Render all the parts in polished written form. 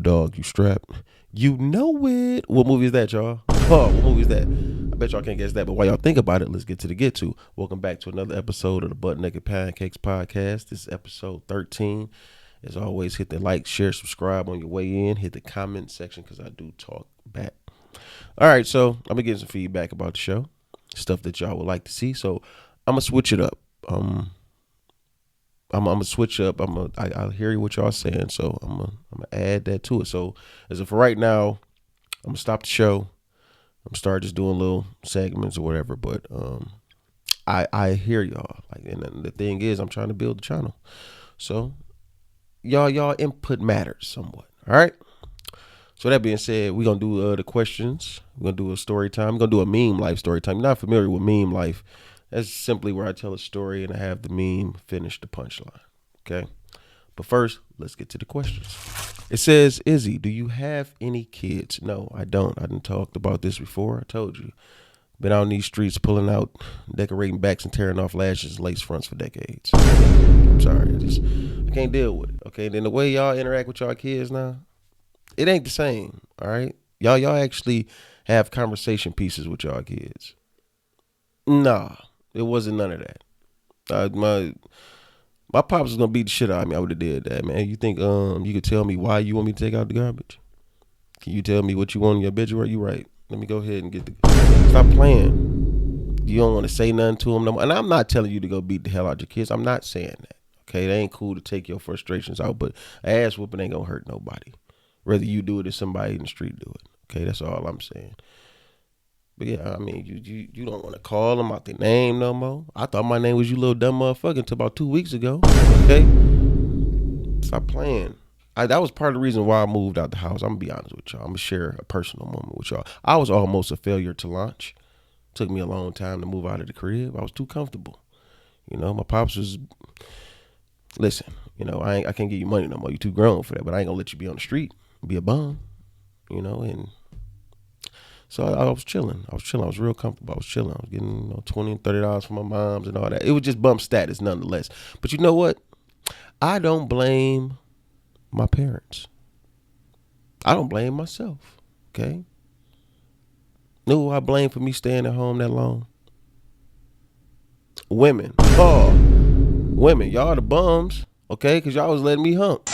dog, you strapped. You know it. What movie is that, y'all? Oh, what movie is that? I bet y'all can't guess that. But while y'all think about it, let's get to the get to. Welcome back to another episode of the ButtNakedPancakes Podcast. This is episode 13. As always, hit the like, share, subscribe on your way in. Hit the comment section because I do talk back. All right, so I'm going to get some feedback about the show. Stuff that y'all would like to see. So I'm going to switch it up. I'm gonna switch up. I hear what y'all saying, so I'm gonna add that to it. So as of for right now, I'm gonna stop the show. I'm gonna start just doing little segments or whatever. But I hear y'all. Like, and the thing is, I'm trying to build the channel. So y'all input matters somewhat. All right. So that being said, we're gonna do the questions. We're gonna do a story time. We're gonna do a meme life story time. You're not familiar with meme life. That's simply where I tell a story and I have the meme finish the punchline. Okay. But first, let's get to the questions. It says, Izzy, do you have any kids? No, I don't. I didn't talk about this before. I told you. Been out in these streets pulling out, decorating backs and tearing off lashes and lace fronts for decades. I'm sorry. I can't deal with it. Okay. And then the way y'all interact with y'all kids now, it ain't the same. All right. Y'all actually have conversation pieces with y'all kids. Nah. It wasn't none of that. My pops was gonna beat the shit out of me. I would have did that, man. You think you could tell me why you want me to take out the garbage? Can you tell me what you want in your obituary? You right. Let me go ahead and get the. Stop playing. You don't want to say nothing to them no more. And I'm not telling you to go beat the hell out your kids. I'm not saying that. Okay, it ain't cool to take your frustrations out, but an ass whooping ain't gonna hurt nobody. Whether you do it or somebody in the street do it. Okay, that's all I'm saying. But yeah, I mean, you don't want to call them out their name no more. I thought my name was you little dumb motherfucker until about 2 weeks ago. Okay? Stop playing. That was part of the reason why I moved out the house. I'm going to be honest with y'all. I'm going to share a personal moment with y'all. I was almost a failure to launch. Took me a long time to move out of the crib. I was too comfortable. You know, my pops was, listen, you know, I can't give you money no more. You too grown for that, but I ain't going to let you be on the street, be a bum, you know, and so I was chilling. I was real comfortable. I was chilling. I was getting $20 and $30 from my moms and all that. It was just bump status nonetheless. But you know what? I don't blame my parents. I don't blame myself. Okay? Know who I blame for me staying at home that long? Women. Oh, women. Y'all the bums. Okay, because y'all was letting me hump.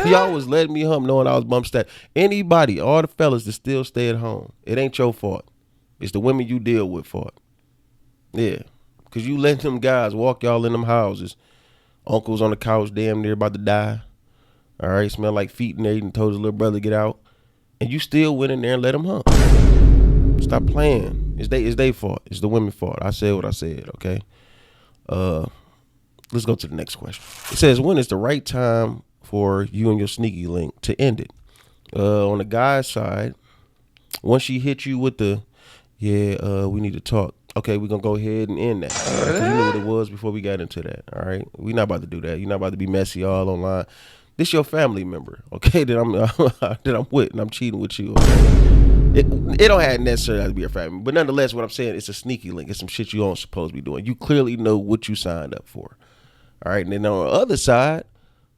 Y'all was letting me hump knowing I was bump stat. Anybody, all the fellas that still stay at home, it ain't your fault. It's the women you deal with fault. Yeah, because you letting them guys walk y'all in them houses. Uncle's on the couch damn near about to die. All right, smell like feet and everything, told his little brother to get out. And you still went in there and let them hump. Stop playing. It's they fault. It's the women's fault. I said what I said, okay? Let's go to the next question. It says, when is the right time for you and your sneaky link to end it? On the guy's side, once she hit you with the, we need to talk. Okay, we're going to go ahead and end that. All right, 'cause you knew what it was before we got into that. All right, we're not about to do that. You're not about to be messy all online. This your family member, okay, that I'm with, and I'm cheating with you. Okay? It don't have necessarily have to be a family, but nonetheless, what I'm saying, it's a sneaky link. It's some shit you don't supposed to be doing. You clearly know what you signed up for. All right, and then on the other side,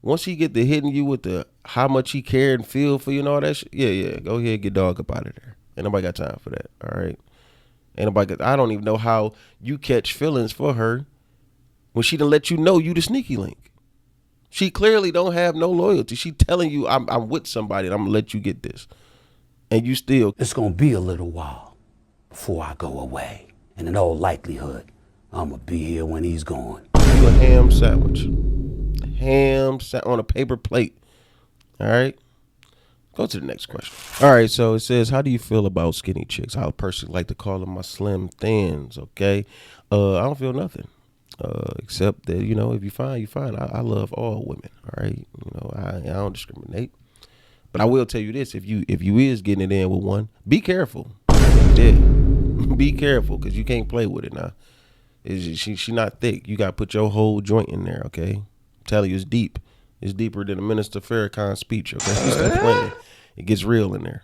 once he get to hitting you with the how much he cared and feel for you and all that shit, yeah, go ahead, get dog up out of there. Ain't nobody got time for that, all right? I don't even know how you catch feelings for her when she done let you know you the sneaky link. She clearly don't have no loyalty. She telling you, I'm with somebody and I'm going to let you get this. And you still. It's going to be a little while before I go away. And in all likelihood, I'm going to be here when he's gone. You a ham sandwich. On a paper plate. All right. Go to the next question. All right. So it says, how do you feel about skinny chicks? I personally like to call them my slim thins. Okay. I don't feel nothing. Except that, you know, if you fine, you fine. I love all women. All right. You know, I don't discriminate. But I will tell you this. If you is getting it in with one, be careful. Yeah. Be careful, because you can't play with it now. She not thick. You got to put your whole joint in there, okay? I'm telling you, it's deep. It's deeper than a Minister Farrakhan's speech, okay? You stop playing. It gets real in there.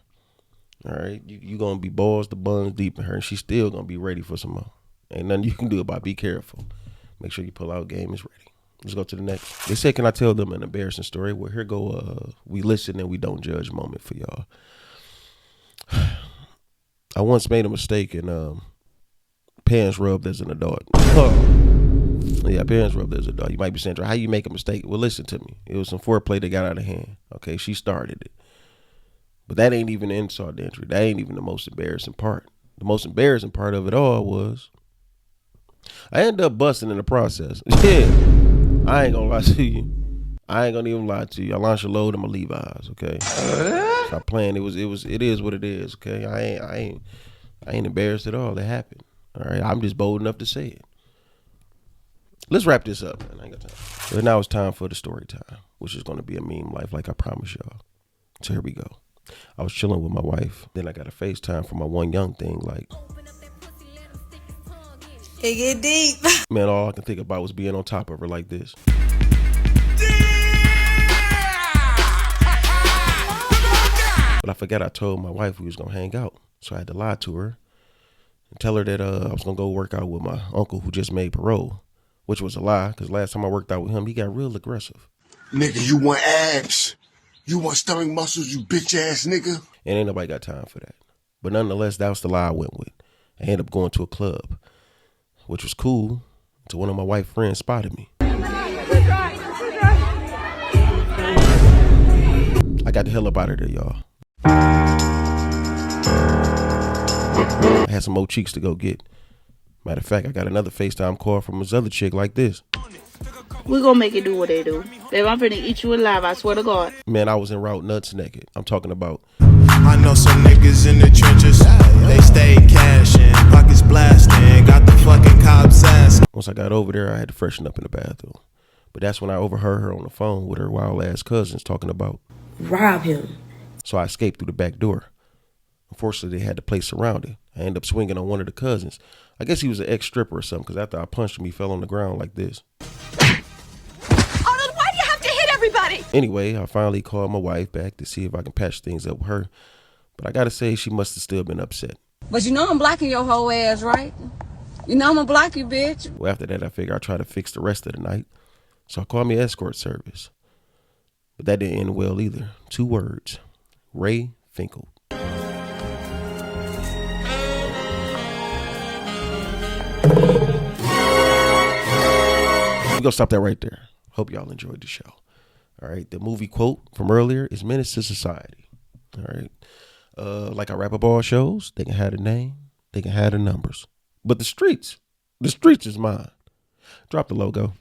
All right? You going to be balls to buns deep in her, and she's still going to be ready for some more. Ain't nothing you can do about it. Be careful. Make sure you pull out game is ready. Let's go to the next. They said, can I tell them an embarrassing story? Well, here go we listen and we don't judge moment for y'all. I once made a mistake and pants rubbed as an adult. Yeah, pants rubbed as an adult. You might be saying, how you make a mistake? Well, listen to me. It was some foreplay that got out of hand. Okay, she started it. But that ain't even the insult to injury. That ain't even the most embarrassing part. The most embarrassing part of it all was I ended up busting in the process. Yeah, I ain't gonna lie to you. I ain't gonna even lie to you. I launched a load in my Levi's. Okay, stop playing. It is what it is. Okay, I ain't embarrassed at all. It happened. All right, I'm just bold enough to say it. Let's wrap this up, man. I ain't got time. So now it's time for the story time, which is gonna be a meme life, like I promised y'all. So here we go. I was chilling with my wife. Then I got a FaceTime from my one young thing. Like, it get deep. Man, all I can think about was being on top of her like this. But I forgot I told my wife we was gonna hang out, so I had to lie to her and tell her that I was gonna go work out with my uncle who just made parole, which was a lie because last time I worked out with him, he got real aggressive. Nigga, you want abs? You want stomach muscles, you bitch ass nigga? And ain't nobody got time for that. But nonetheless, that was the lie I went with. I ended up going to a club, which was cool until one of my white friends spotted me. I got the hell up out of there, y'all. I had some more cheeks to go get. Matter of fact, I got another FaceTime call from this other chick like this. We gonna make it do what they do. Babe, I'm finna eat you alive, I swear to God. Man, I was en route nuts naked. I'm talking about. I know some niggas in the trenches. They stay cashing, pockets blasting, got the fucking cops ass. Once I got over there, I had to freshen up in the bathroom. But that's when I overheard her on the phone with her wild ass cousins talking about Rob him. So I escaped through the back door. Unfortunately, they had the place surrounded. I ended up swinging on one of the cousins. I guess he was an ex-stripper or something, because after I punched him, he fell on the ground like this. Oh, then why do you have to hit everybody? Anyway, I finally called my wife back to see if I can patch things up with her. But I got to say, she must have still been upset. But you know I'm blocking your whole ass, right? You know I'm gonna block you, bitch. Well, after that, I figured I'd try to fix the rest of the night. So I called me escort service. But that didn't end well either. 2 words. Ray Finkel. We're going to stop that right there. Hope y'all enjoyed the show. All right. The movie quote from earlier is Menace to Society. All right. Like I wrap up all shows, they can have the name, they can have the numbers. But the streets is mine. Drop the logo.